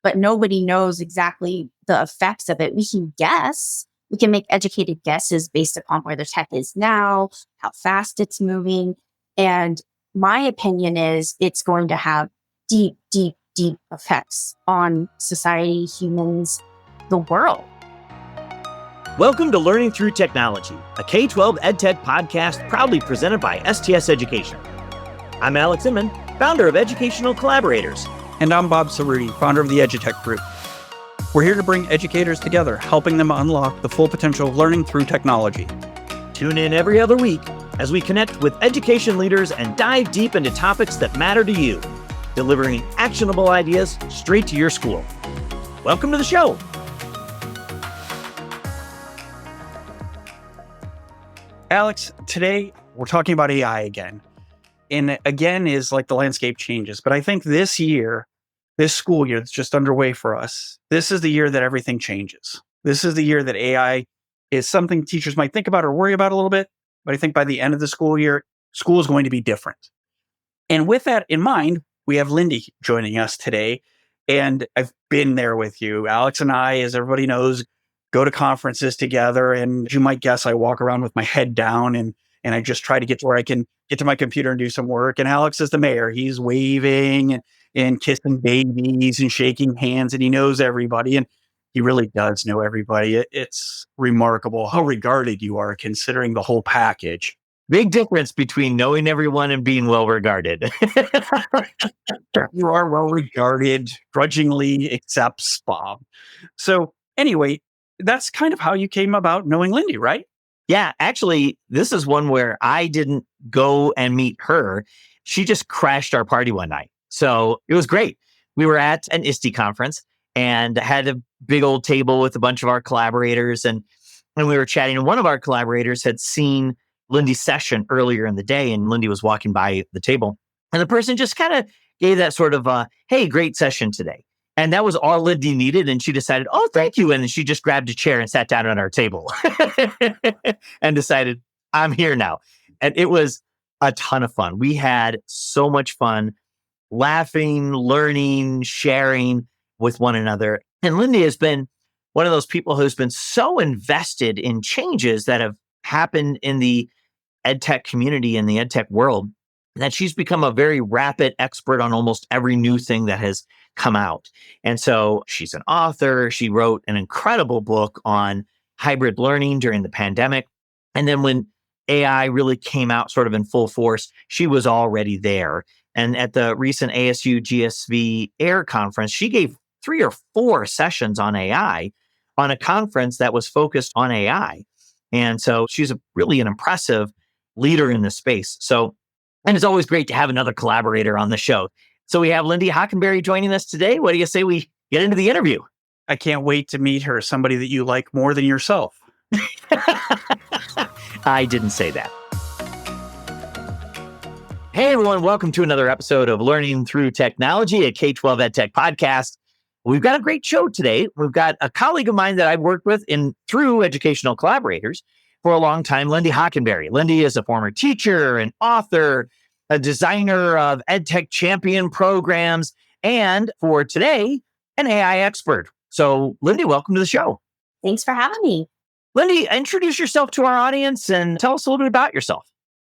but nobody knows exactly the effects of it. We can guess, we can make educated guesses based upon where the tech is now, how fast it's moving. And my opinion is it's going to have deep, deep, deep effects on society, humans, the world. Welcome to Learning Through Technology, a K-12 EdTech podcast proudly presented by STS Education. I'm Alex Inman, founder of Educational Collaborators. And I'm Bob Cerruti, founder of the EduTech Group. We're here to bring educators together, helping them unlock the full potential of learning through technology. Tune in every other week as we connect with education leaders and dive deep into topics that matter to you, delivering actionable ideas straight to your school. Welcome to the show. Alex, today we're talking about AI again. And again is like the landscape changes. But I think this year, this school year that's just underway for us, this is the year that everything changes. This is the year that AI is something teachers might think about or worry about a little bit. But I think by the end of the school year, school is going to be different. And with that in mind, we have Lindy joining us today. And I've been there with you. Alex and I, as everybody knows, go to conferences together. And as you might guess, I walk around with my head down and I just try to get to where I can get to my computer and do some work. And Alex is the mayor. He's waving and kissing babies and shaking hands, and he knows everybody. And he really does know everybody. It's remarkable how regarded you are considering the whole package. Big difference between knowing everyone and being well regarded. You are well regarded, grudgingly accepts Bob. So anyway, that's kind of how you came about knowing Lindy, right? Yeah, actually, this is one where I didn't go and meet her. She just crashed our party one night. So it was great. We were at an ISTE conference and had a big old table with a bunch of our collaborators. And we were chatting, and one of our collaborators had seen Lindy's session earlier in the day, and Lindy was walking by the table. And the person just kind of gave that sort of, hey, great session today. And that was all Lindy needed. And she decided, oh, thank you. And then she just grabbed a chair and sat down at our table and decided, I'm here now. And it was a ton of fun. We had so much fun laughing, learning, sharing with one another. And Lindy has been one of those people who's been so invested in changes that have happened in the EdTech community and the EdTech world that she's become a very rapid expert on almost every new thing that has come out. And so she's an author. She wrote an incredible book on hybrid learning during the pandemic. And then when AI really came out sort of in full force, she was already there. And at the recent ASU GSV AIR conference, she gave 3 or 4 sessions on AI on a conference that was focused on AI. And so she's really an impressive leader in this space. So, and it's always great to have another collaborator on the show. So we have Lindy Hockenbary joining us today. What do you say we get into the interview? I can't wait to meet her, somebody that you like more than yourself. I didn't say that. Hey, everyone. Welcome to another episode of Learning Through Technology, a K-12 EdTech podcast. We've got a great show today. We've got a colleague of mine that I've worked with through Educational Collaborators for a long time, Lindy Hockenbary. Lindy is a former teacher, an author, a designer of EdTech champion programs, and for today, an AI expert. So, Lindy, welcome to the show. Thanks for having me. Lindy, introduce yourself to our audience and tell us a little bit about yourself.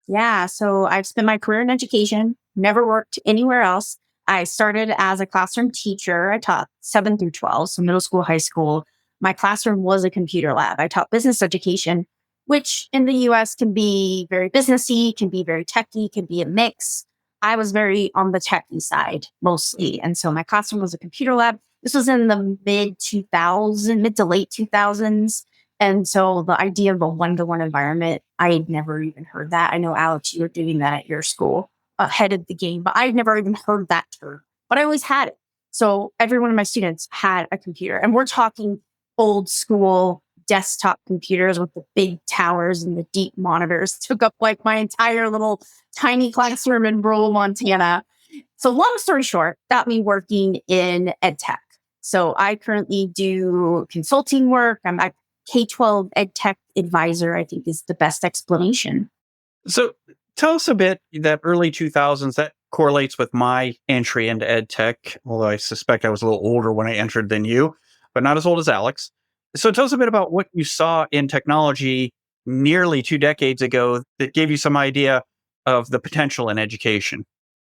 Yeah, so I've spent my career in education, never worked anywhere else. I started as a classroom teacher. I taught 7 through 12, so middle school, high school. My classroom was a computer lab. I taught business education, which in the US can be very businessy, can be very techy, can be a mix. I was very on the techy side mostly. And so my classroom was a computer lab. This was in the mid to late 2000s. And so the idea of a one-to-one environment, I had never even heard that. I know, Alex, you were doing that at your school ahead of the game, but I'd never even heard that term. But I always had it. So every one of my students had a computer. And we're talking old school desktop computers with the big towers and the deep monitors. Took up like my entire little tiny classroom in rural Montana. So long story short, got me working in EdTech. So I currently do consulting work. I'm a K-12 EdTech advisor, I think is the best explanation. So tell us a bit, that early 2000s, correlates with my entry into ed tech, although I suspect I was a little older when I entered than you, but not as old as Alex. So tell us a bit about what you saw in technology nearly 2 decades ago that gave you some idea of the potential in education.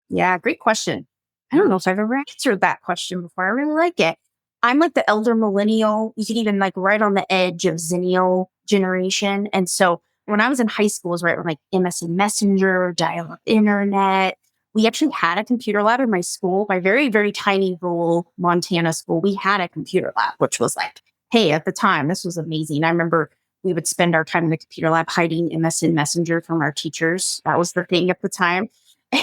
Yeah, great question. I don't know if I've ever answered that question before. I really like it. I'm like the elder millennial. You can even like right on the edge of Zennial generation. And so when I was in high school, it was right when like MSN Messenger, dial-up internet. We actually had a computer lab in my school, my very, very tiny rural Montana school. We had a computer lab, which was like, hey, at the time, this was amazing. I remember we would spend our time in the computer lab hiding MSN Messenger from our teachers. That was the thing at the time.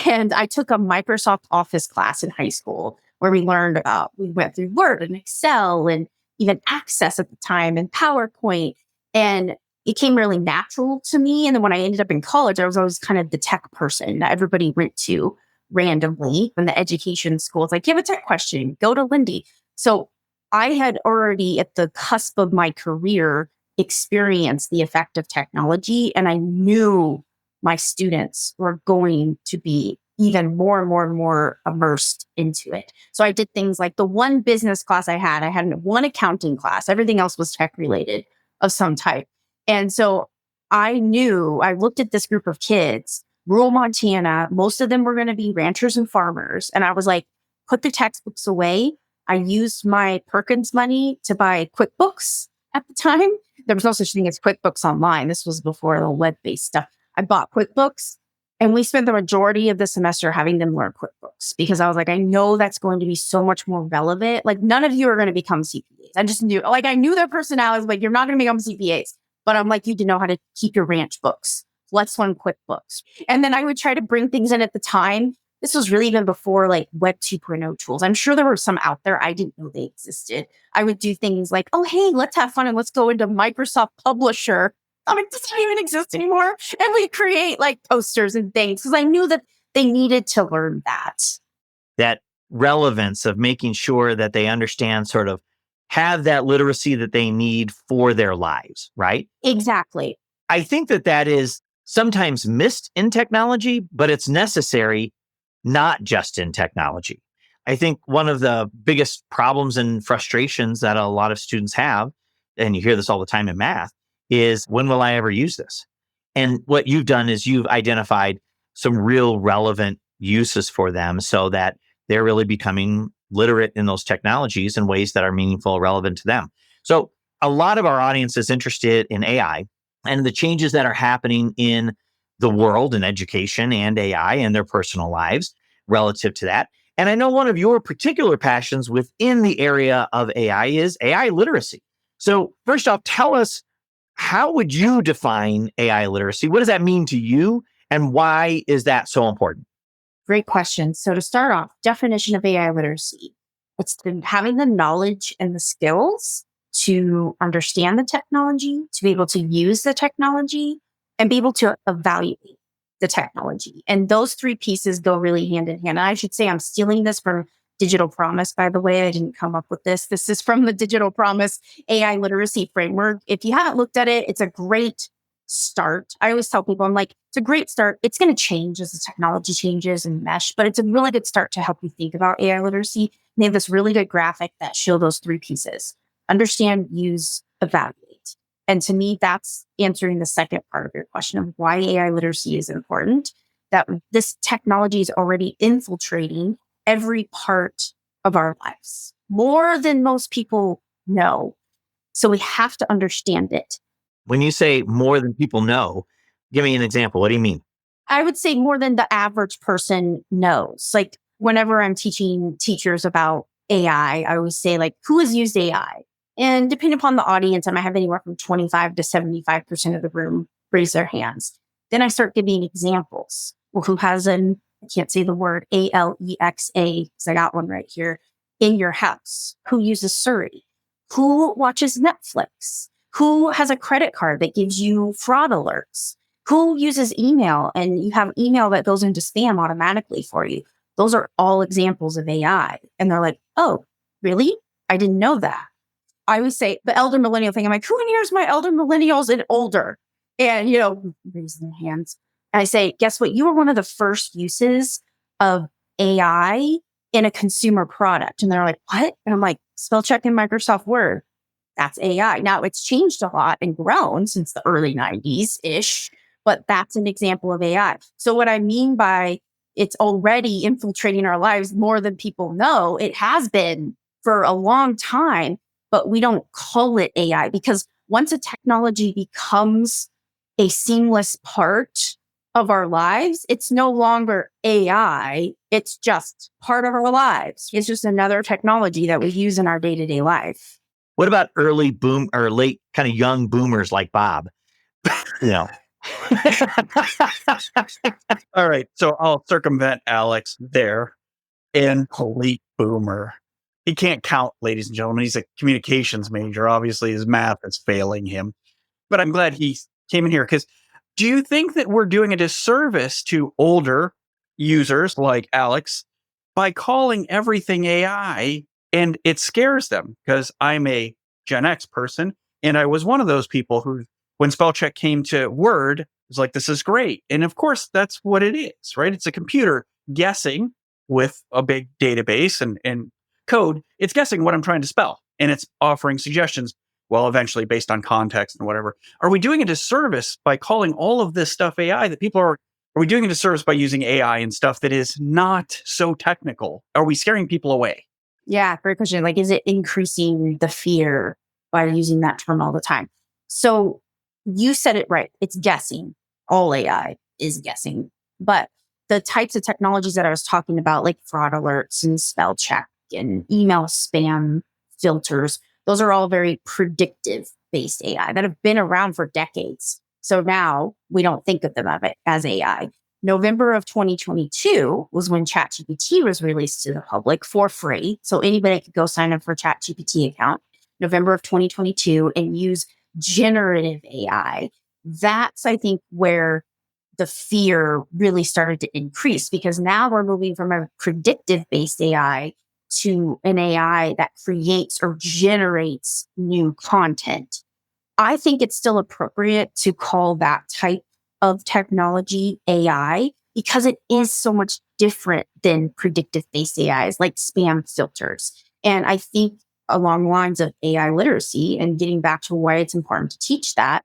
And I took a Microsoft Office class in high school where we learned about, we went through Word and Excel and even Access at the time and PowerPoint. And it came really natural to me. And then when I ended up in college, I was always kind of the tech person that everybody went to randomly in the education school. It's like, you have a tech question, go to Lindy. So I had already at the cusp of my career experienced the effect of technology. And I knew my students were going to be even more and more and more immersed into it. So I did things like the one business class I had one accounting class. Everything else was tech related of some type. And so I looked at this group of kids, rural Montana, most of them were going to be ranchers and farmers. And I was like, put the textbooks away. I used my Perkins money to buy QuickBooks at the time. There was no such thing as QuickBooks Online. This was before the web-based stuff. I bought QuickBooks and we spent the majority of the semester having them learn QuickBooks because I was like, I know that's going to be so much more relevant. Like none of you are going to become CPAs. I just knew, like I knew their personalities, like you're not going to become CPAs, but I'm like, you to know how to keep your ranch books. Let's learn QuickBooks. And then I would try to bring things in at the time. This was really even before like Web 2.0 tools. I'm sure there were some out there. I didn't know they existed. I would do things like, oh, hey, let's have fun and let's go into Microsoft Publisher. I'm like, does it even exist anymore? And we create like posters and things because I knew that they needed to learn that. That relevance of making sure that they understand, sort of have that literacy that they need for their lives, right? Exactly. I think that is sometimes missed in technology, but it's necessary, not just in technology. I think one of the biggest problems and frustrations that a lot of students have, and you hear this all the time in math, is when will I ever use this? And what you've done is you've identified some real relevant uses for them so that they're really becoming literate in those technologies in ways that are meaningful, relevant to them. So a lot of our audience is interested in AI and the changes that are happening in the world in education and AI and their personal lives relative to that. And I know one of your particular passions within the area of AI is AI literacy. So first off, tell us, how would you define AI literacy? What does that mean to you? And why is that so important? Great question. So to start off, definition of AI literacy, it's having the knowledge and the skills to understand the technology, to be able to use the technology, and be able to evaluate the technology. And those three pieces go really hand in hand. And I should say I'm stealing this from Digital Promise, by the way. I didn't come up with this. This is from the Digital Promise AI literacy framework. If you haven't looked at it, it's a great start. I always tell people, I'm like, it's a great start. It's going to change as the technology changes and mesh, but it's a really good start to help you think about AI literacy. And they have this really good graphic that show those three pieces: understand, use, evaluate. And to me, that's answering the second part of your question of why AI literacy is important, that this technology is already infiltrating every part of our lives, more than most people know. So we have to understand it. When you say more than people know, give me an example. What do you mean? I would say more than the average person knows. Like whenever I'm teaching teachers about AI, I always say like, who has used AI? And depending upon the audience, I might have anywhere from 25 to 75% of the room raise their hands. Then I start giving examples. Well, who has I can't say the word Alexa, because I got one right here, in your house? Who uses Siri? Who watches Netflix? Who has a credit card that gives you fraud alerts? Who uses email and you have email that goes into spam automatically for you? Those are all examples of AI. And they're like, oh, really? I didn't know that. I always say the elder millennial thing. I'm like, who in here is my elder millennials and older? And, raising their hands. And I say, guess what? You were one of the first uses of AI in a consumer product. And they're like, what? And I'm like, spell check in Microsoft Word. That's AI. Now it's changed a lot and grown since the early 90s ish, but that's an example of AI. So what I mean by it's already infiltrating our lives more than people know, it has been for a long time, but we don't call it AI because once a technology becomes a seamless part of our lives, it's no longer AI. It's just part of our lives. It's just another technology that we use in our day-to-day life. What about early boom or late kind of young boomers like Bob? You know. All right. So I'll circumvent Alex there. And late boomer. He can't count, ladies and gentlemen. He's a communications major. Obviously, his math is failing him. But I'm glad he came in here because do you think that we're doing a disservice to older users like Alex by calling everything AI and it scares them? Because I'm a Gen X person and I was one of those people who, when spell check came to Word, was like, this is great. And of course, that's what it is, right? It's a computer guessing with a big database and code. It's guessing what I'm trying to spell and it's offering suggestions. Well, eventually based on context and whatever. Are we doing a disservice by calling all of this stuff AI that people are we doing a disservice by using AI and stuff that is not so technical? Are we scaring people away? Yeah, great question. Like, is it increasing the fear by using that term all the time? So you said it right. It's guessing. All AI is guessing. But the types of technologies that I was talking about, like fraud alerts and spell check and email spam filters, those are all very predictive based AI that have been around for decades. So now we don't think of them of it as AI. November of 2022 was when ChatGPT was released to the public for free. So anybody could go sign up for a ChatGPT account, November of 2022, and use generative AI. That's, I think, where the fear really started to increase because now we're moving from a predictive based AI to an AI that creates or generates new content. I think it's still appropriate to call that type of technology AI because it is so much different than predictive based AIs like spam filters. And I think along the lines of AI literacy and getting back to why it's important to teach that,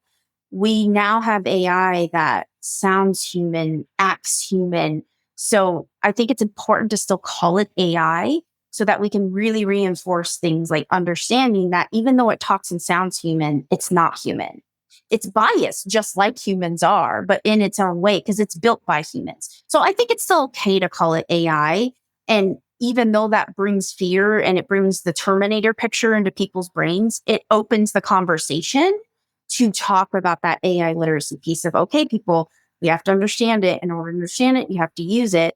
we now have AI that sounds human, acts human. So I think it's important to still call it AI so that we can really reinforce things like understanding that even though it talks and sounds human, it's not human. It's biased just like humans are, but in its own way because it's built by humans. So I think it's still okay to call it AI. And even though that brings fear and it brings the Terminator picture into people's brains, it opens the conversation to talk about that AI literacy piece of, okay, people, we have to understand it. In order to understand it, you have to use it.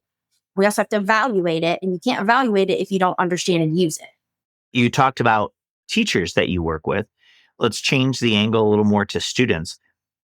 We also have to evaluate it, and you can't evaluate it if you don't understand and use it. You talked about teachers that you work with. Let's change the angle a little more to students.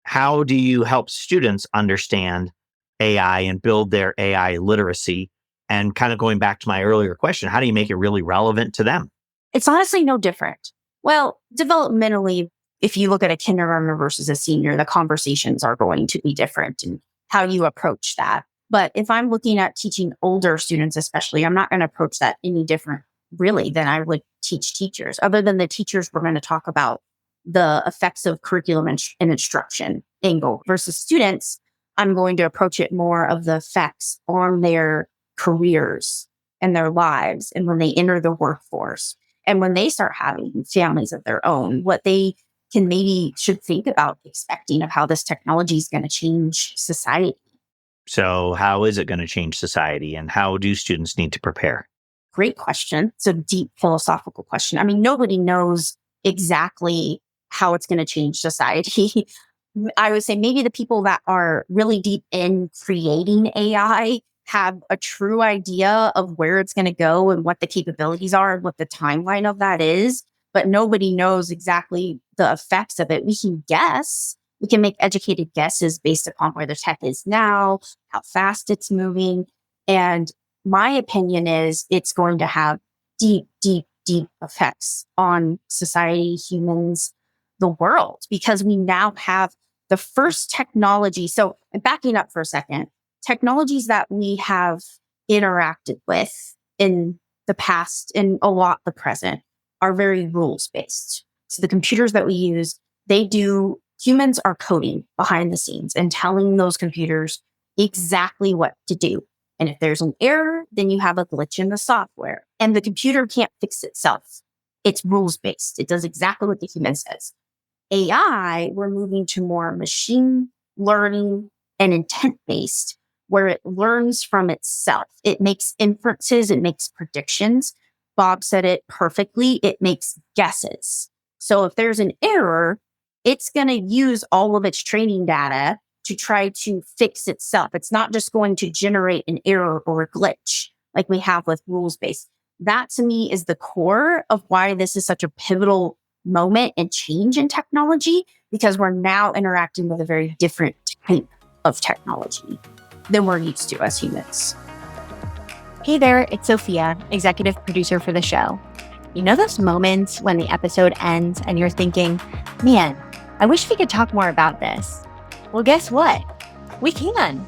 How do you help students understand AI and build their AI literacy? And kind of going back to my earlier question, how do you make it really relevant to them? It's honestly no different. Well, developmentally, if you look at a kindergartner versus a senior, the conversations are going to be different and how you approach that. But if I'm looking at teaching older students, especially, I'm not going to approach that any different really than I would teach teachers. Other than the teachers, we're going to talk about the effects of curriculum and instruction angle versus students. I'm going to approach it more of the effects on their careers and their lives. And when they enter the workforce and when they start having families of their own, what they can maybe should think about expecting of how this technology is going to change society. So, how is it going to change society and how do students need to prepare? Great question. It's a deep philosophical question. I mean, nobody knows exactly how it's going to change society. I would say maybe the people that are really deep in creating AI have a true idea of where it's going to go and what the capabilities are and what the timeline of that is, but nobody knows exactly the effects of it. We can guess. We can make educated guesses based upon where the tech is now, how fast it's moving. And my opinion is it's going to have deep, deep, deep effects on society, humans, the world, because we now have the first technology. So I'm backing up for a second. Technologies that we have interacted with in the past and a lot the present are very rules based. So the computers that we use, humans are coding behind the scenes and telling those computers exactly what to do. And if there's an error, then you have a glitch in the software and the computer can't fix itself. It's rules based. It does exactly what the human says. AI, we're moving to more machine learning and intent based, where it learns from itself. It makes inferences, it makes predictions. Bob said it perfectly. It makes guesses. So if there's an error, it's going to use all of its training data to try to fix itself. It's not just going to generate an error or a glitch like we have with rules based. That to me is the core of why this is such a pivotal moment and change in technology, because we're now interacting with a very different type of technology than we're used to as humans. Hey there, it's Sophia, executive producer for the show. You know those moments when the episode ends and you're thinking, man, I wish we could talk more about this. Well, guess what? We can.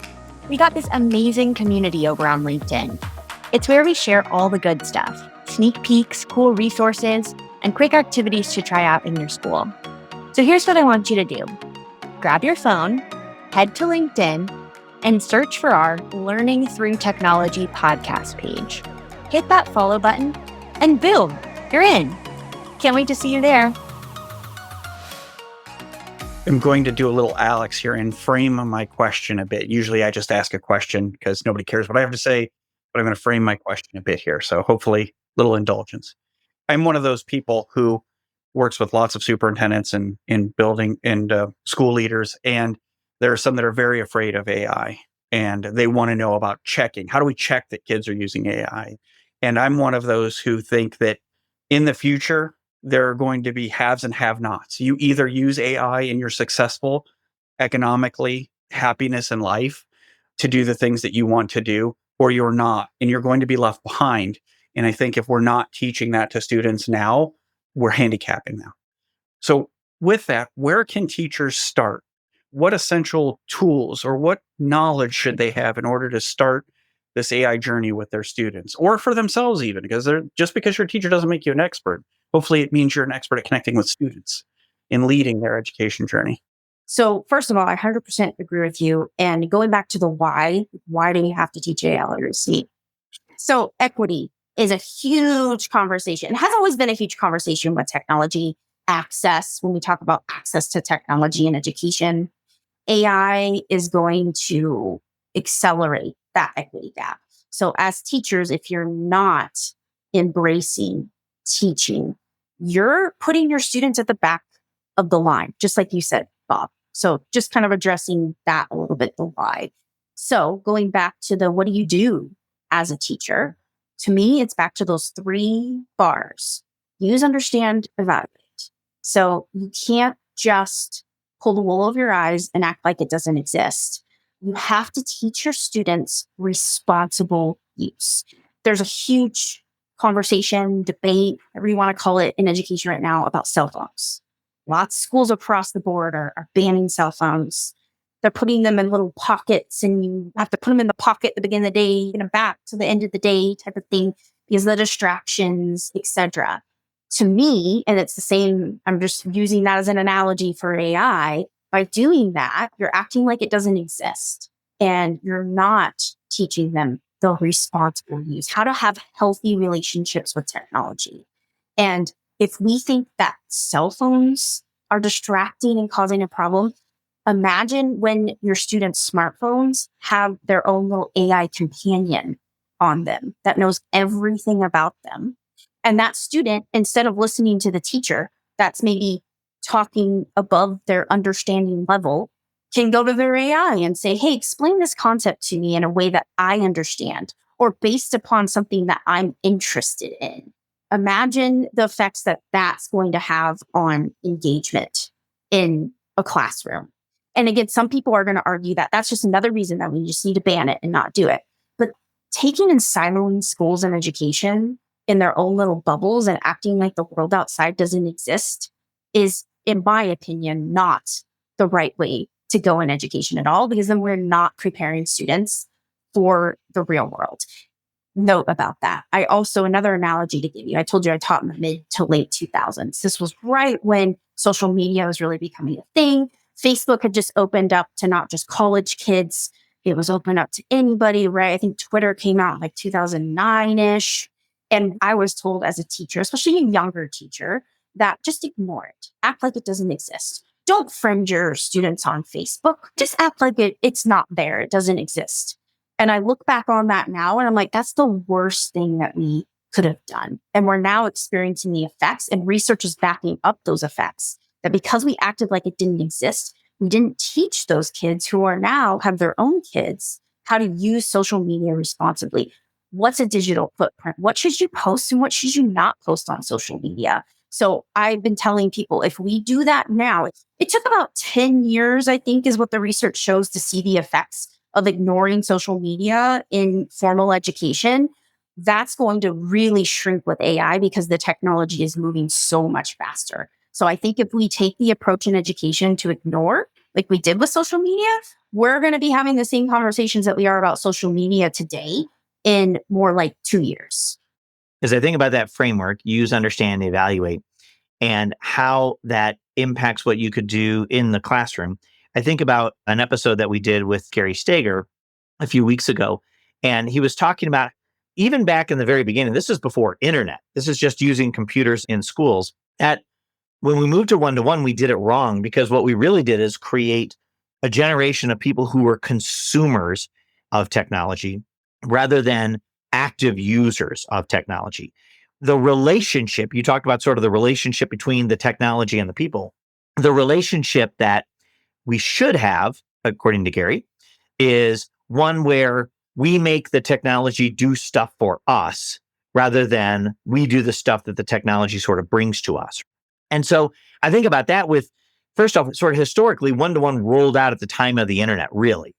We got this amazing community over on LinkedIn. It's where we share all the good stuff, sneak peeks, cool resources, and quick activities to try out in your school. So here's what I want you to do. Grab your phone, head to LinkedIn, and search for our Learning Through Technology podcast page. Hit that follow button, and boom, you're in. Can't wait to see you there. I'm going to do a little Alex here and frame my question a bit. Usually I just ask a question because nobody cares what I have to say, but I'm going to frame my question a bit here. So hopefully, little indulgence. I'm one of those people who works with lots of superintendents and in building and school leaders. And there are some that are very afraid of AI and they want to know about checking. How do we check that kids are using AI? And I'm one of those who think that in the future, there are going to be haves and have-nots. You either use AI and you're successful economically, happiness in life to do the things that you want to do, or you're not, and you're going to be left behind. And I think if we're not teaching that to students now, we're handicapping them. So with that, where can teachers start? What essential tools or what knowledge should they have in order to start this AI journey with their students or for themselves even? Because just because you're a teacher doesn't make you an expert. Hopefully it means you're an expert at connecting with students in leading their education journey. So first of all, I 100% agree with you. And going back to the why do you have to teach AI literacy? So equity is a huge conversation. It has always been a huge conversation with technology access. When we talk about access to technology in education, AI is going to accelerate that equity gap. So as teachers, if you're not embracing teaching, you're putting your students at the back of the line, just like you said, Bob. So just kind of addressing that a little bit, the why. So going back to the what do you do as a teacher? To me, it's back to those 3 bars. Use, understand, evaluate. So you can't just pull the wool over your eyes and act like it doesn't exist. You have to teach your students responsible use. There's a huge conversation, debate, whatever you want to call it in education right now about cell phones. Lots of schools across the board are banning cell phones. They're putting them in little pockets and you have to put them in the pocket at the beginning of the day and back to the end of the day type of thing because of the distractions, etc. To me, and it's the same, I'm just using that as an analogy for AI. By doing that, you're acting like it doesn't exist and you're not teaching them the responsible use, how to have healthy relationships with technology. And if we think that cell phones are distracting and causing a problem, imagine when your students' smartphones have their own little AI companion on them that knows everything about them. And that student, instead of listening to the teacher that's maybe talking above their understanding level, can go to their AI and say, hey, explain this concept to me in a way that I understand or based upon something that I'm interested in. Imagine the effects that that's going to have on engagement in a classroom. And again, some people are going to argue that that's just another reason that we just need to ban it and not do it. But taking and siloing schools and education in their own little bubbles and acting like the world outside doesn't exist is, in my opinion, not the right way to go in education at all, because then we're not preparing students for the real world. note about that. I also, another analogy to give you, I told you I taught in the mid to late 2000s. This was right when social media was really becoming a thing. Facebook had just opened up to not just college kids, it was open up to anybody, right? I think Twitter came out in like 2009-ish. And I was told as a teacher, especially a younger teacher, that just ignore it. Act like it doesn't exist. Don't friend your students on Facebook. Just act like it's not there. It doesn't exist. And I look back on that now and I'm like, that's the worst thing that we could have done. And we're now experiencing the effects, and research is backing up those effects. That because we acted like it didn't exist, we didn't teach those kids who are now have their own kids how to use social media responsibly. What's a digital footprint? What should you post and what should you not post on social media? So I've been telling people, if we do that now, it took about 10 years, I think, is what the research shows to see the effects of ignoring social media in formal education. That's going to really shrink with AI because the technology is moving so much faster. So I think if we take the approach in education to ignore, like we did with social media, we're going to be having the same conversations that we are about social media today in more like 2 years. As I think about that framework, use, understand, evaluate, and how that impacts what you could do in the classroom, I think about an episode that we did with Gary Steger a few weeks ago. And he was talking about, even back in the very beginning, this is before internet. This is just using computers in schools. When we moved to one-to-one, we did it wrong, because what we really did is create a generation of people who were consumers of technology rather than active users of technology. The relationship, you talked about sort of the relationship between the technology and the people. The relationship that we should have, according to Gary, is one where we make the technology do stuff for us rather than we do the stuff that the technology sort of brings to us. And so I think about that with, first off, sort of historically, one-to-one rolled out at the time of the internet, really.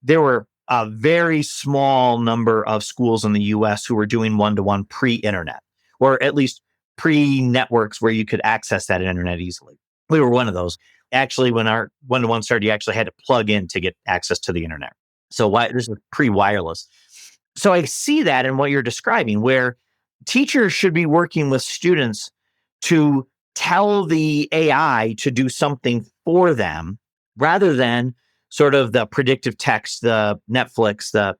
There were a very small number of schools in the US who were doing one-to-one pre-internet, or at least pre-networks where you could access that internet easily. We were one of those. Actually, when our one-to-one started, you actually had to plug in to get access to the internet. So this is pre-wireless. So I see that in what you're describing, where teachers should be working with students to tell the AI to do something for them rather than sort of the predictive text, the Netflix, the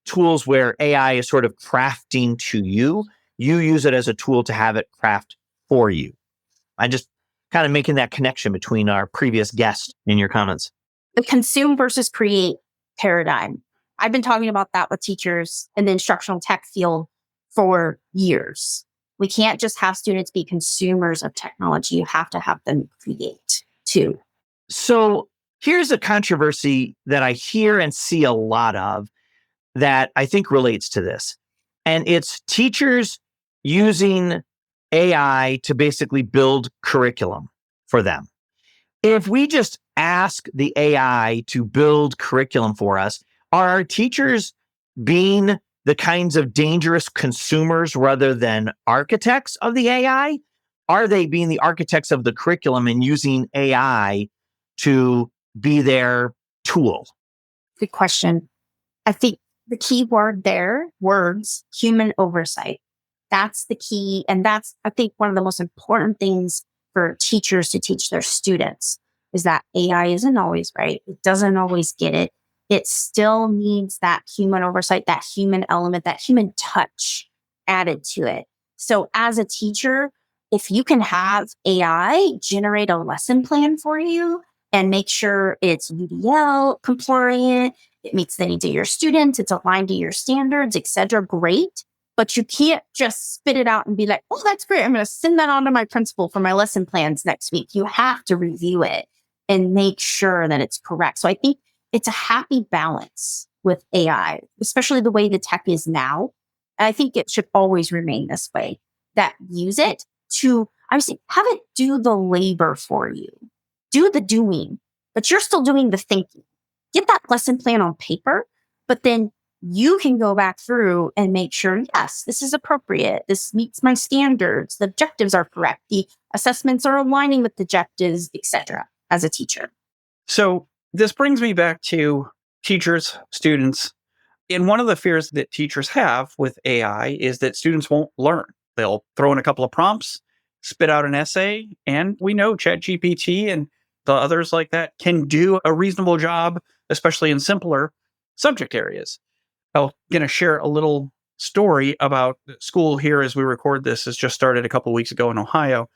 tools where AI is sort of crafting to you. You use it as a tool to have it craft for you. I just kind of making that connection between our previous guest in your comments. The consume versus create paradigm. I've been talking about that with teachers in the instructional tech field for years. We can't just have students be consumers of technology. You have to have them create too. So here's a controversy that I hear and see a lot of that I think relates to this. And it's teachers using AI to basically build curriculum for them. If we just ask the AI to build curriculum for us, are our teachers being the kinds of dangerous consumers rather than architects of the AI? Are they being the architects of the curriculum and using AI to be their tool? Good question. I think the key word there, words, human oversight. That's the key. And that's, I think, one of the most important things for teachers to teach their students is that AI isn't always right. It doesn't always get it. It still needs that human oversight, that human element, that human touch added to it. So as a teacher, if you can have AI generate a lesson plan for you and make sure it's UDL compliant, it meets the needs of your students, it's aligned to your standards, etc., great. But you can't just spit it out and be like, oh, that's great. I'm going to send that on to my principal for my lesson plans next week. You have to review it and make sure that it's correct. So I think it's a happy balance with AI, especially the way the tech is now. And I think it should always remain this way, that use it to, I would say, have it do the labor for you, do the doing, but you're still doing the thinking. Get that lesson plan on paper, but then you can go back through and make sure, yes, this is appropriate. This meets my standards. The objectives are correct. The assessments are aligning with the objectives, etc. as a teacher. So this brings me back to teachers, students. And one of the fears that teachers have with AI is that students won't learn. They'll throw in a couple of prompts, spit out an essay, and we know ChatGPT and the others like that can do a reasonable job, especially in simpler subject areas. I'm going to share a little story about school here as we record this. Has just started a couple of weeks ago in Ohio.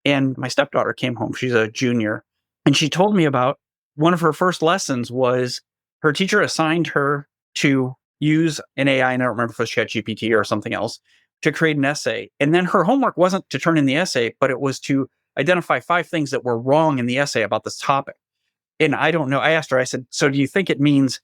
And my stepdaughter came home. She's a junior. And she told me about one of her first lessons was her teacher assigned her to use an AI, and I don't remember if it was ChatGPT or something else, to create an essay. And then her homework wasn't to turn in the essay, but it was to identify 5 things that were wrong in the essay about this topic. And I don't know. I asked her, I said, so do you think it means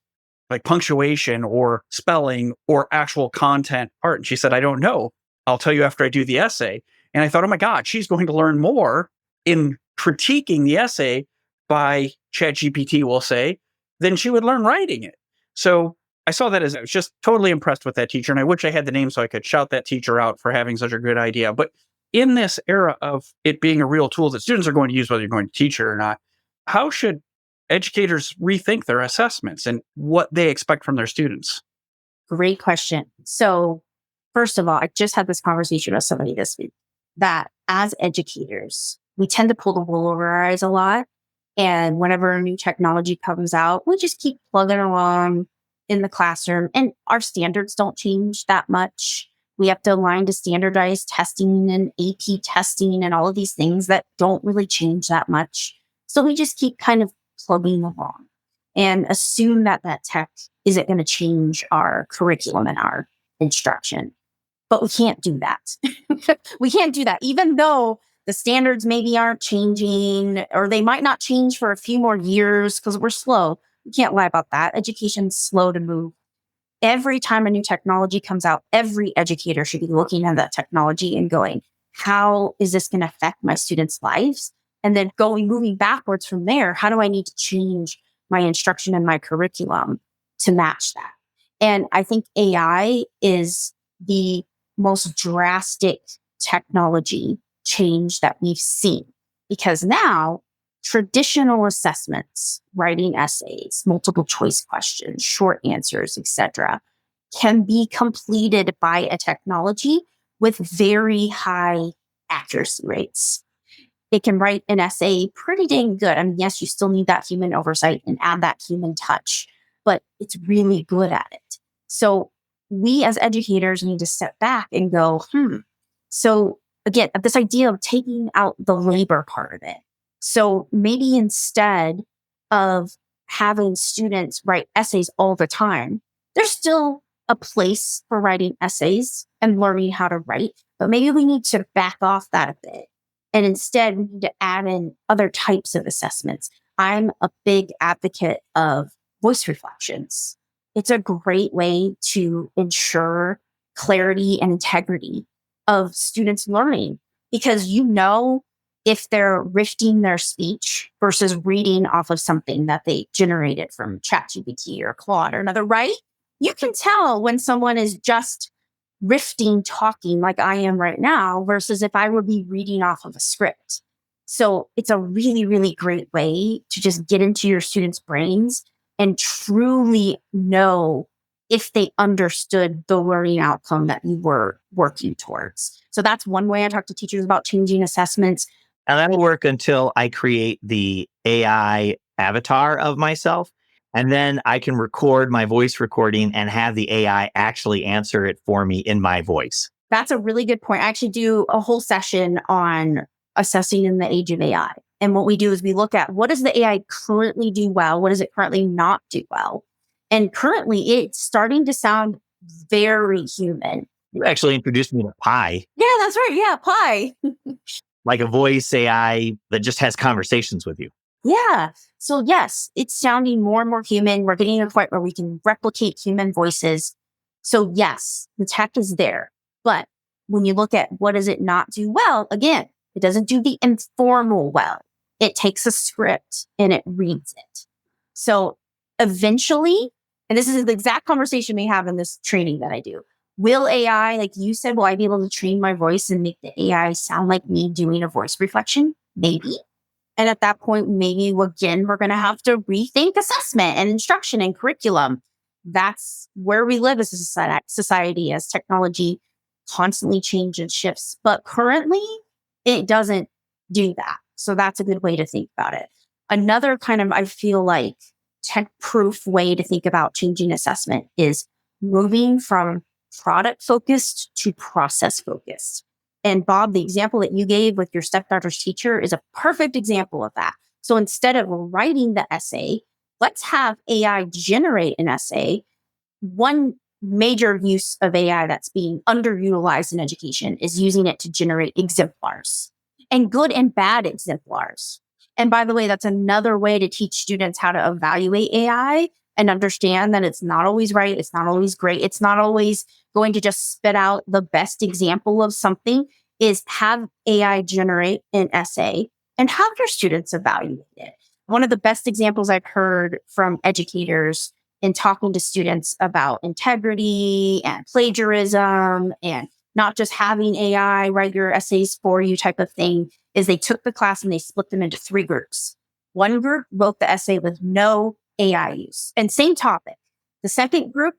like punctuation or spelling or actual content art? And she said, I don't know. I'll tell you after I do the essay. And I thought, oh my God, she's going to learn more in critiquing the essay by ChatGPT, we'll say, than she would learn writing it. So I saw that as I was just totally impressed with that teacher. And I wish I had the name so I could shout that teacher out for having such a good idea. But in this era of it being a real tool that students are going to use, whether you're going to teach it or not, how should educators rethink their assessments and what they expect from their students? Great question. So, first of all, I just had this conversation with somebody this week that as educators, we tend to pull the wool over our eyes a lot. And whenever a new technology comes out, we just keep plugging along in the classroom, and our standards don't change that much. We have to align to standardized testing and AP testing and all of these things that don't really change that much. So we just keep kind of plugging along and assume that that tech isn't going to change our curriculum and our instruction. But we can't do that. We can't do that, even though the standards maybe aren't changing, or they might not change for a few more years because we're slow. We can't lie about that. Education's slow to move. Every time a new technology comes out, every educator should be looking at that technology and going, how is this going to affect my students' lives? And then moving backwards from there, how do I need to change my instruction and my curriculum to match that? And I think AI is the most drastic technology change that we've seen, because now traditional assessments, writing essays, multiple choice questions, short answers, etc., can be completed by a technology with very high accuracy rates. It can write an essay pretty dang good. I mean, yes, you still need that human oversight and add that human touch, but it's really good at it. So we as educators need to step back and go, So again, this idea of taking out the labor part of it. So maybe instead of having students write essays all the time, there's still a place for writing essays and learning how to write, but maybe we need to back off that a bit. And instead, we need to add in other types of assessments. I'm a big advocate of voice reflections. It's a great way to ensure clarity and integrity of students learning, because if they're riffing their speech versus reading off of something that they generated from ChatGPT or Claude or another, right? You can tell when someone is just riffing, talking like I am right now versus if I would be reading off of a script. So it's a really, really great way to just get into your students' brains and truly know if they understood the learning outcome that you were working towards. So that's one way I talk to teachers about changing assessments. And that'll work until I create the AI avatar of myself. And then I can record my voice recording and have the AI actually answer it for me in my voice. That's a really good point. I actually do a whole session on assessing in the age of AI. And what we do is we look at, what does the AI currently do well? What does it currently not do well? And currently it's starting to sound very human. You actually introduced me to Pi. Yeah, that's right. Yeah, Pi. Like a voice AI that just has conversations with you. Yeah. So yes, it's sounding more and more human. We're getting to a point where we can replicate human voices. So yes, the tech is there. But when you look at what does it not do well, again, it doesn't do the informal well. It takes a script and it reads it. So eventually, and this is the exact conversation we have in this training that I do, will AI, like you said, will I be able to train my voice and make the AI sound like me doing a voice reflection? Maybe. And at that point, maybe again, we're going to have to rethink assessment and instruction and curriculum. that's where we live as a society, as technology constantly changes and shifts. But currently, it doesn't do that. So that's a good way to think about it. Another kind of, I feel like, tech-proof way to think about changing assessment is moving from product-focused to process-focused. And Bob, the example that you gave with your stepdaughter's teacher is a perfect example of that. So instead of writing the essay, let's have AI generate an essay. One major use of AI that's being underutilized in education is using it to generate exemplars, and good and bad exemplars. And by the way, that's another way to teach students how to evaluate AI and understand that it's not always right. It's not always great. It's not always going to just spit out the best example of something. Is have AI generate an essay and have your students evaluate it. One of the best examples I've heard from educators in talking to students about integrity and plagiarism and not just having AI write your essays for you type of thing is they took the class and they split them into 3 groups. One group wrote the essay with no AI use and same topic. The second group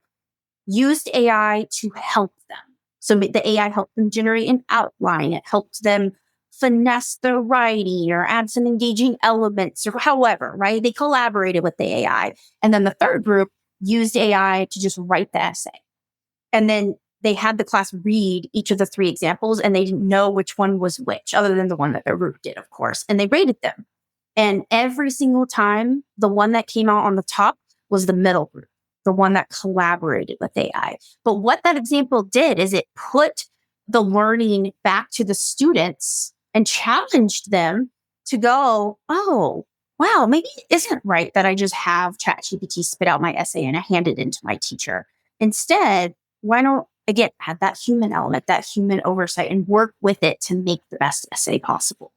used AI to help them. So the AI helped them generate an outline. It helped them finesse the writing or add some engaging elements or however, right? They collaborated with the AI. And then the third group used AI to just write the essay. And then they had the class read each of the 3 examples and they didn't know which one was which, other than the one that their group did, of course. And they rated them. And every single time, the one that came out on the top was the middle group, the one that collaborated with AI. But what that example did is it put the learning back to the students and challenged them to go, oh, wow, maybe it isn't right that I just have ChatGPT spit out my essay and I hand it into my teacher. Instead, why don't, again, have that human element, that human oversight, and work with it to make the best essay possible?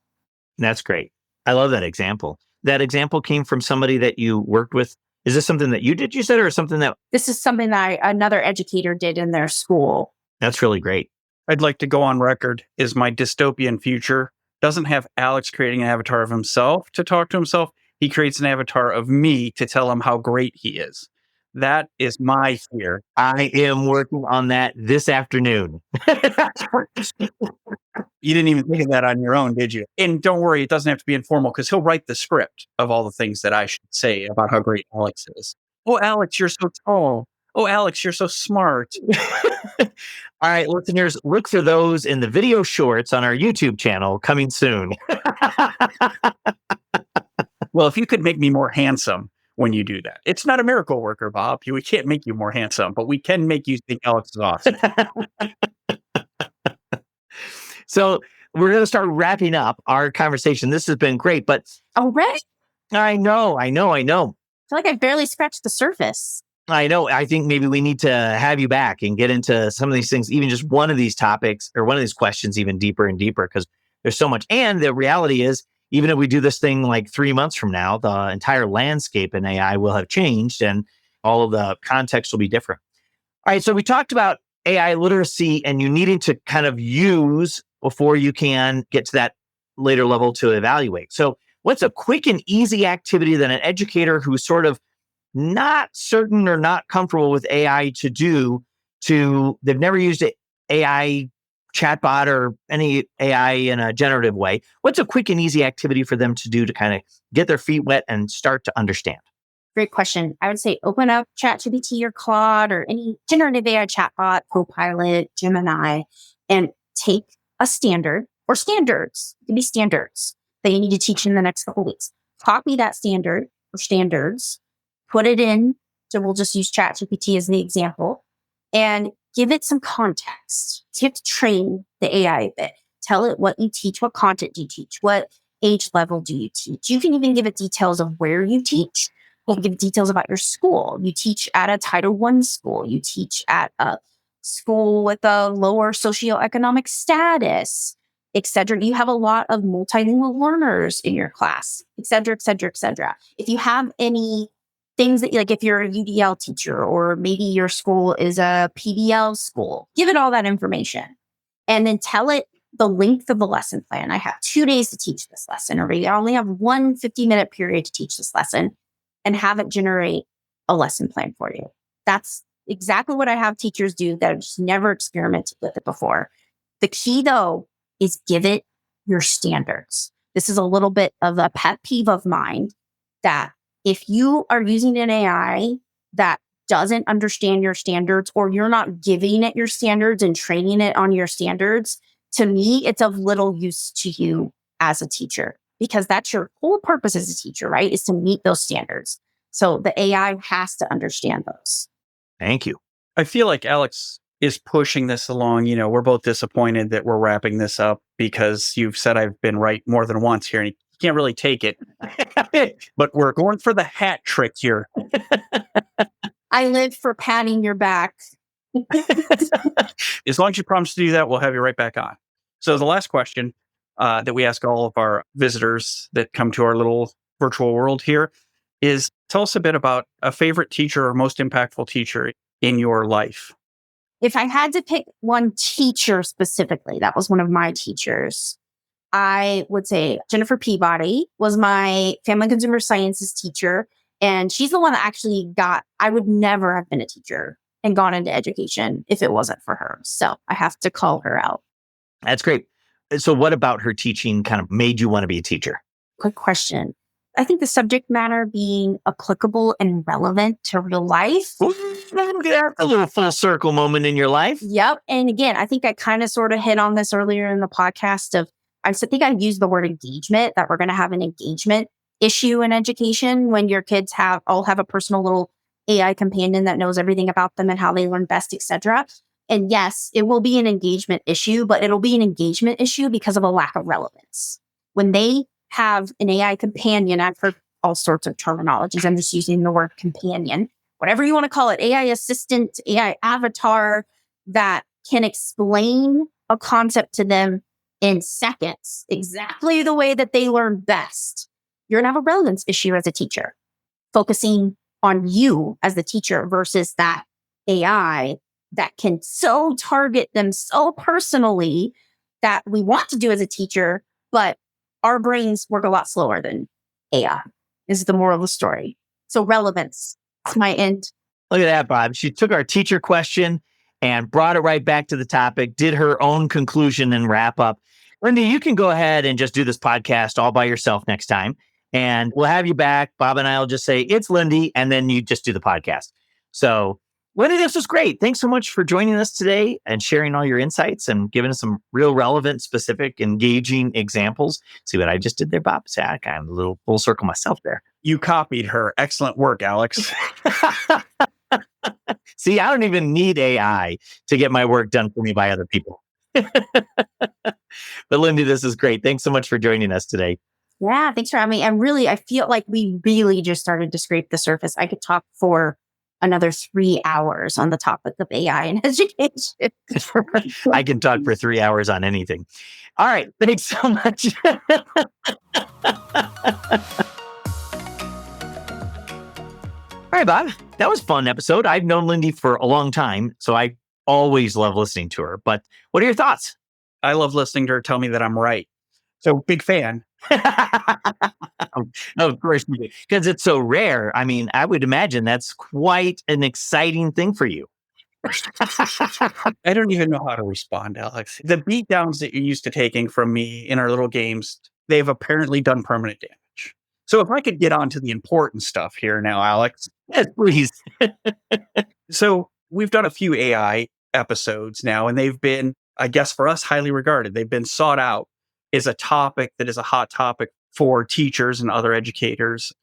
That's great. I love that example. That example came from somebody that you worked with. Is this something that you did, you said, or something that... This is something that another educator did in their school. That's really great. I'd like to go on record is my dystopian future doesn't have Alex creating an avatar of himself to talk to himself. He creates an avatar of me to tell him how great he is. That is my fear. I am working on that this afternoon. You didn't even think of that on your own, did you? And don't worry, it doesn't have to be informal because he'll write the script of all the things that I should say about how great Alex is. Oh, Alex, you're so tall. Oh, Alex, you're so smart. All right, listeners, look for those in the video shorts on our YouTube channel coming soon. Well, if you could make me more handsome when you do that. It's not a miracle worker, Bob. We can't make you more handsome, but we can make you think Alex is awesome. So we're going to start wrapping up our conversation. This has been great, but... Already? I know. I feel like I barely scratched the surface. I know. I think maybe we need to have you back and get into some of these things, even just one of these topics or one of these questions even deeper and deeper, because there's so much. And the reality is, even if we do this thing like 3 months from now, the entire landscape in AI will have changed and all of the context will be different. All right. So we talked about AI literacy and you needing to kind of use before you can get to that later level to evaluate. So what's a quick and easy activity that an educator who's sort of not certain or not comfortable with AI to do they've never used an AI chatbot or any AI in a generative way. What's a quick and easy activity for them to do to kind of get their feet wet and start to understand? Great question. I would say open up ChatGPT or Claude or any generative AI chatbot, Copilot, Gemini, and take a standard or standards. It can be standards that you need to teach in the next couple of weeks. Copy that standard or standards, put it in. So we'll just use ChatGPT as the example and give it some context. You have to train the AI a bit. Tell it what you teach, what content do you teach, what age level do you teach. You can even give it details of where you teach. You can give details about your school. You teach at a Title I school. You teach at a school with a lower socioeconomic status, et cetera. You have a lot of multilingual learners in your class, et cetera, et cetera, et cetera. If you have any things that, like if you're a UDL teacher or maybe your school is a PBL school, give it all that information and then tell it the length of the lesson plan. I have 2 days to teach this lesson, or maybe I only have one 50-minute period to teach this lesson, and have it generate a lesson plan for you. That's exactly what I have teachers do that have just never experimented with it before. The key, though, is give it your standards. This is a little bit of a pet peeve of mine that if you are using an AI that doesn't understand your standards, or you're not giving it your standards and training it on your standards, to me, it's of little use to you as a teacher, because that's your whole purpose as a teacher, right? Is to meet those standards. So the AI has to understand those. Thank you. I feel like Alex is pushing this along. We're both disappointed that we're wrapping this up because you've said I've been right more than once here, and you can't really take it. But we're going for the hat trick here. I live for patting your back. As long as you promise to do that, we'll have you right back on. So the last question that we ask all of our visitors that come to our little virtual world here is, tell us a bit about a favorite teacher or most impactful teacher in your life. If I had to pick one teacher specifically, that was one of my teachers, I would say Jennifer Peabody was my family consumer sciences teacher. And she's the one that actually I would never have been a teacher and gone into education if it wasn't for her. So I have to call her out. That's great. So what about her teaching kind of made you want to be a teacher? Quick question. I think the subject matter being applicable and relevant to real life. A little full circle moment in your life. Yep. And again, I think I kind of sort of hit on this earlier in the podcast of, I think I used the word engagement, that we're going to have an engagement issue in education when your kids all have a personal little AI companion that knows everything about them and how they learn best, etc. And yes, it will be an engagement issue, but it'll be an engagement issue because of a lack of relevance. When they have an AI companion, I've heard all sorts of terminologies. I'm just using the word companion, whatever you want to call it, AI assistant, AI avatar, that can explain a concept to them in seconds, exactly the way that they learn best. You're going to have a relevance issue as a teacher, focusing on you as the teacher versus that AI that can so target them so personally that we want to do as a teacher, but our brains work a lot slower than AI, is the moral of the story. So relevance, that's my end. Look at that, Bob. She took our teacher question and brought it right back to the topic, did her own conclusion and wrap up. Lindy, you can go ahead and just do this podcast all by yourself next time. And we'll have you back. Bob and I will just say, it's Lindy, and then you just do the podcast. So, Lindy, this was great. Thanks so much for joining us today and sharing all your insights and giving us some real relevant, specific, engaging examples. See what I just did there, Bob? See, I kind of a little full circle myself there. You copied her. Excellent work, Alex. See, I don't even need AI to get my work done for me by other people. But Lindy, this is great. Thanks so much for joining us today. Yeah, thanks for having me. And really, I feel like we really just started to scrape the surface. I could talk for another 3 hours on the topic of AI and education. I can talk for 3 hours on anything. All right. Thanks so much. All right, Bob. That was a fun episode. I've known Lindy for a long time, so I always love listening to her. But what are your thoughts? I love listening to her tell me that I'm right. So big fan. Of course you do. Because it's so rare. I mean, I would imagine that's quite an exciting thing for you. I don't even know how to respond, Alex. The beatdowns that you're used to taking from me in our little games, they've apparently done permanent damage. So if I could get on to the important stuff here now, Alex. Yes, please. So we've done a few AI episodes now, and they've been, I guess for us, highly regarded. They've been sought out as a topic that is a hot topic for teachers and other educators.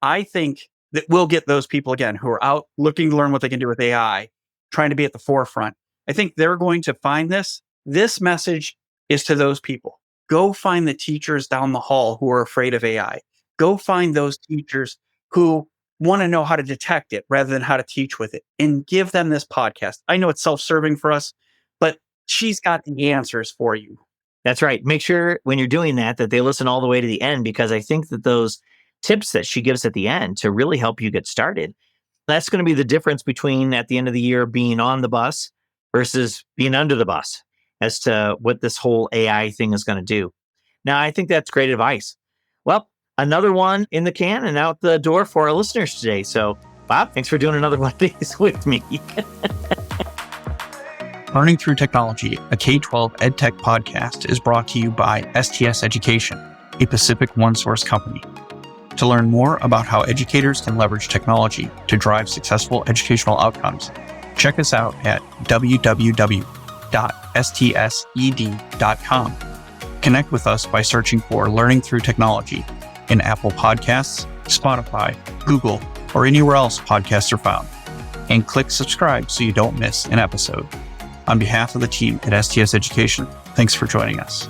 I think that we'll get those people again who are out looking to learn what they can do with AI, trying to be at the forefront. I think they're going to find this. This message is to those people. Go find the teachers down the hall who are afraid of AI. Go find those teachers who want to know how to detect it rather than how to teach with it, and give them this podcast. I know it's self-serving for us, but she's got the answers for you. That's right. Make sure when you're doing that they listen all the way to the end, because I think that those tips that she gives at the end to really help you get started, that's going to be the difference between at the end of the year being on the bus versus being under the bus as to what this whole AI thing is going to do. Now, I think that's great advice. Well, another one in the can and out the door for our listeners today. So Bob, thanks for doing another one of these with me. Learning Through Technology, a K-12 EdTech podcast, is brought to you by STS Education, a Pacific OneSource company. To learn more about how educators can leverage technology to drive successful educational outcomes, check us out at www.stsed.com. Connect with us by searching for Learning Through Technology in Apple Podcasts, Spotify, Google, or anywhere else podcasts are found. And click subscribe so you don't miss an episode. On behalf of the team at STS Education, thanks for joining us.